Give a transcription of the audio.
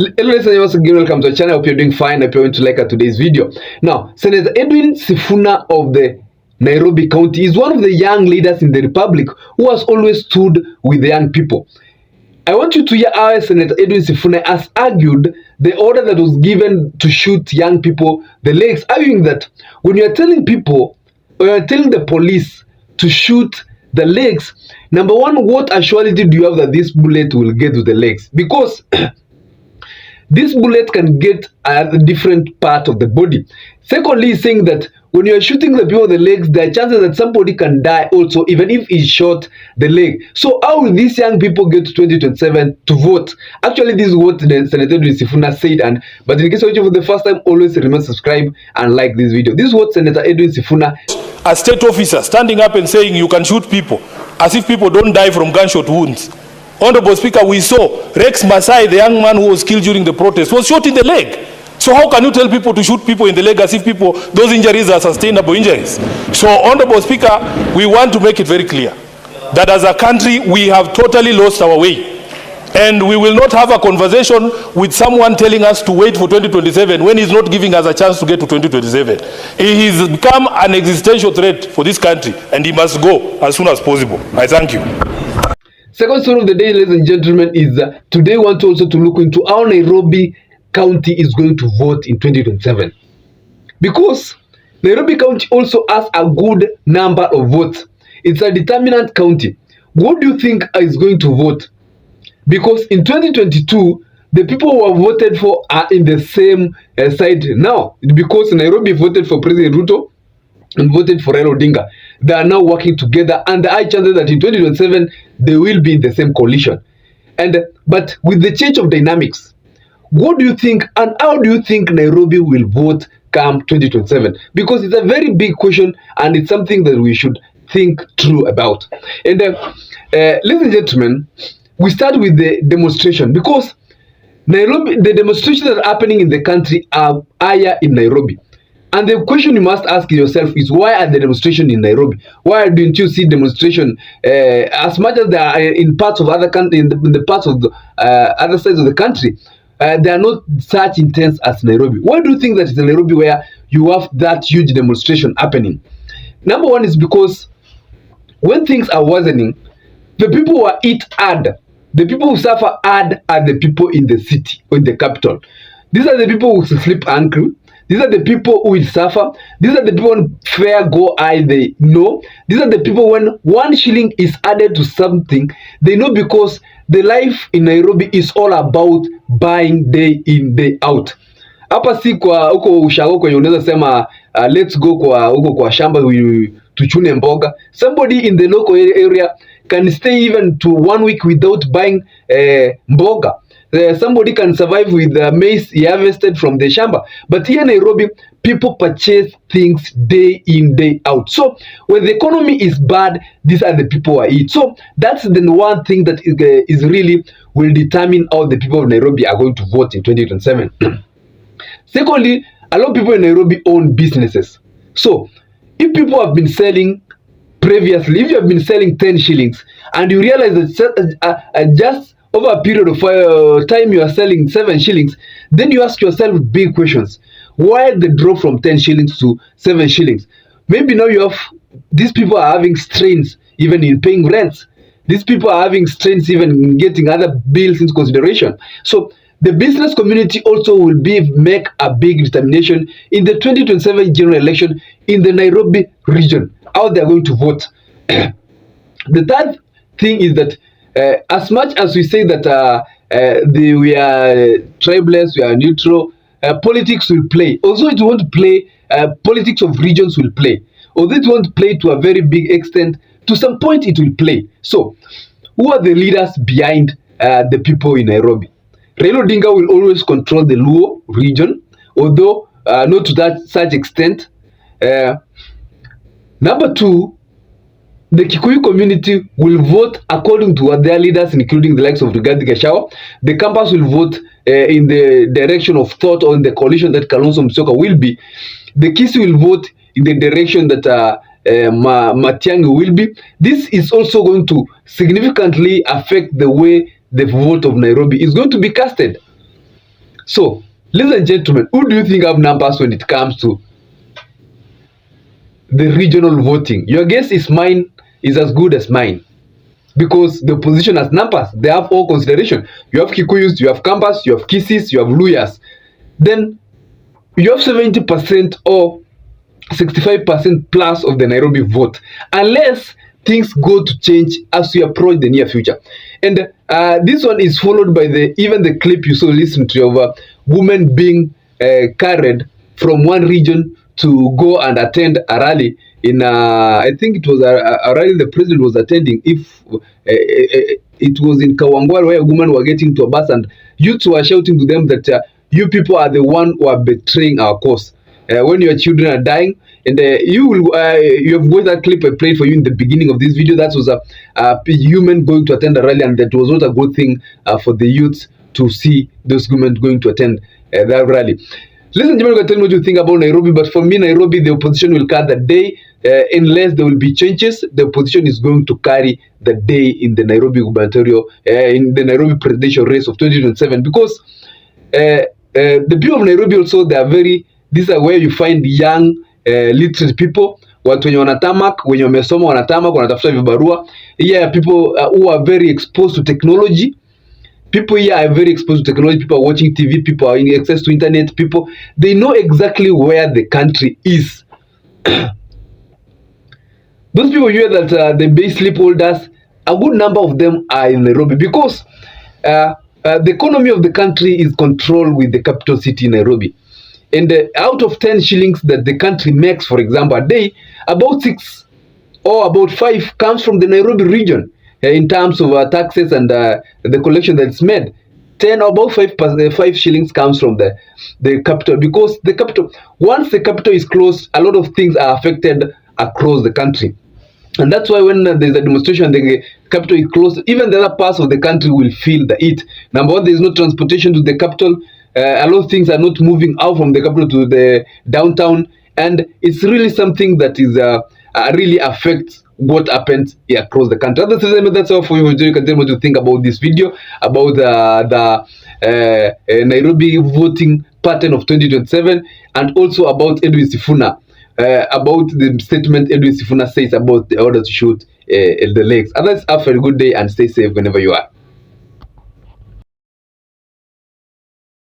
Hello, ladies and gentlemen, welcome to the channel. I hope you're doing fine. I hope you're going to like today's video. Now, Senator Edwin SIfuna of the Nairobi County is one of the young leaders in the Republic who has always stood with the young people. I want you to hear how Senator Edwin SIfuna has argued the order that was given to shoot young people the legs, arguing that when you are telling people, or you are telling the police to shoot the legs, number one, what assurity do you have that this bullet will get to the legs? Because this bullet can get a different part of the body. Secondly, saying that when you are shooting the people in the legs, there are chances that somebody can die also, even if he shot the leg. So how will these young people get to 2027 to vote? Actually, this is what the Senator Edwin SIfuna said. But in case you're watching for the first time, always remember subscribe and like this video. This is what Senator Edwin SIfuna, a state officer, standing up and saying you can shoot people, as if people don't die from gunshot wounds. Honorable Speaker, we saw Rex Masai, the young man who was killed during the protest, was shot in the leg. So how can you tell people to shoot people in the leg as if those injuries are sustainable injuries? So, Honorable Speaker, we want to make it very clear that as a country, we have totally lost our way. And we will not have a conversation with someone telling us to wait for 2027 when he's not giving us a chance to get to 2027. He has become an existential threat for this country, and he must go as soon as possible. I thank you. Second story of the day, ladies and gentlemen, is today we want also to look into how Nairobi County is going to vote in 2027. Because Nairobi County also has a good number of votes. It's a determinant county. What do you think is going to vote? Because in 2022, the people who have voted for are in the same side now. Because Nairobi voted for President Ruto and voted for Raila Odinga. They are now working together, and the high chances that in 2027 they will be in the same coalition. But with the change of dynamics, what do you think, and how do you think Nairobi will vote come 2027? Because it's a very big question, and it's something that we should think through about. And ladies and gentlemen, we start with the demonstration, because Nairobi, the demonstrations that are happening in the country are higher in Nairobi. And the question you must ask yourself is, why are the demonstrations in Nairobi? Why didn't you see demonstration as much as they are in parts of other country, in the parts of the other sides of the country? They are not such intense as Nairobi. Why do you think that it's in Nairobi where you have that huge demonstration happening? Number one is because when things are worsening, the people who are hit hard, the people who suffer hard are the people in the city or in the capital. These are the people who sleep hungry. These are the people who will suffer. These are the people when fare go high, they know. These are the people when 1 shilling is added to something, they know, because the life in Nairobi is all about buying day in, day out. Hapa si kwa huko ushago kwenye unaweza sema let's go kwa huko kwa shamba tuchune mboga. Somebody in the local area can stay even to 1 week without buying mboga. Somebody can survive with the maize he harvested from the shamba. But here in Nairobi, people purchase things day in, day out. So when the economy is bad, these are the people who are it. So that's the one thing that is really will determine how the people of Nairobi are going to vote in 2027. Secondly, a lot of people in Nairobi own businesses. So if people have been selling previously, if you have been selling 10 shillings and you realize that just over a period of time you are selling 7 shillings, then you ask yourself big questions. Why the drop from 10 shillings to 7 shillings? Maybe now you have, these people are having strains even in paying rents. These people are having strains even in getting other bills into consideration. So the business community also will make a big determination in the 2027 general election in the Nairobi region, how they are going to vote. The third thing is that as much as we say that we are tribeless, we are neutral, politics will play. Also, it won't play, politics of regions will play. Although it won't play to a very big extent, to some point it will play. So, who are the leaders behind the people in Nairobi? Raila Odinga will always control the Luo region, although not to such extent. Number two, the Kikuyu community will vote according to what their leaders, including the likes of Rigathi Gachagua. The campus will vote in the direction of thought or in the coalition that Kalonzo Musyoka will be. The Kisi will vote in the direction that Matiang'i will be. This is also going to significantly affect the way the vote of Nairobi is going to be casted. So, ladies and gentlemen, who do you think have numbers when it comes to the regional voting? Your guess is as good as mine, because the opposition has numbers. They have all consideration. You have Kikuyus, you have Kambas, you have Kisis, you have Luyas. Then you have 70% or 65% plus of the Nairobi vote, unless things go to change as we approach the near future. And this one is followed by even the clip you saw, listen to, of a woman being carried from one region to go and attend a rally in I think it was a rally the president was attending. If it was in Kawangware, where a woman were getting to a bus and youths were shouting to them that you people are the one who are betraying our cause. When your children are dying, and you have watched that clip I played for you in the beginning of this video. That was a human going to attend a rally, and that was not a good thing for the youths to see those women going to attend that rally. Listen, Jimmy, tell me what you think about Nairobi. But for me, Nairobi, the opposition will carry the day. Unless there will be changes, the opposition is going to carry the day in the Nairobi gubernatorial, in the Nairobi presidential race of 2027. Because the people of Nairobi also, they are these are where you find young literate people, watu wenye wanatamak, wenye wamesoma wanatamak, wanatafuta vibarua. Yeah, people who are very exposed to technology. People here are very exposed to technology. People are watching TV. People are in access to internet. People, they know exactly where the country is. Those people here that the base sleepholders, a good number of them are in Nairobi, because the economy of the country is controlled with the capital city, Nairobi. And out of 10 shillings that the country makes, for example, a day, about 6 or about 5 comes from the Nairobi region. In terms of taxes and the collection that's made, 10 or about 5 shillings comes from the capital, because the capital, once the capital is closed, a lot of things are affected across the country. And that's why when there's a demonstration, the capital is closed, even the other parts of the country will feel the heat. Number one, there's no transportation to the capital. A lot of things are not moving out from the capital to the downtown, and it's really something that is really affects what happens across the country. That's all for you. You can tell me what you think about this video, about the Nairobi voting pattern of 2027, and also about Edwin SIfuna, about the statement Edwin SIfuna says about the order to shoot the lakes. Others, have a good day and stay safe whenever you are.